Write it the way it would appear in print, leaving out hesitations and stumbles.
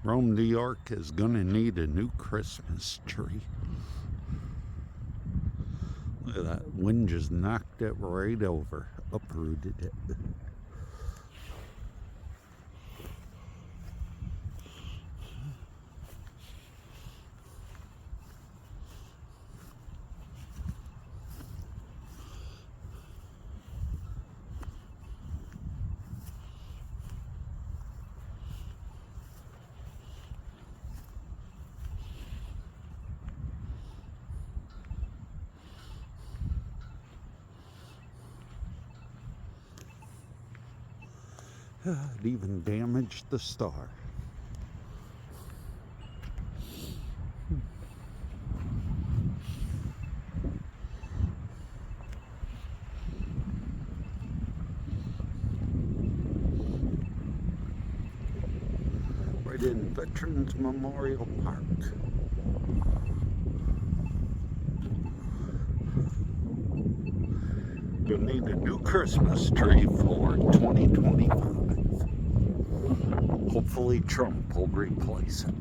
Rome, New York is gonna need a new Christmas tree. Look at that, wind just knocked it right over, uprooted it. It even damaged the star. Right in Veterans Memorial Park. You'll need a new Christmas tree for 2025. Hopefully Trump will replace it.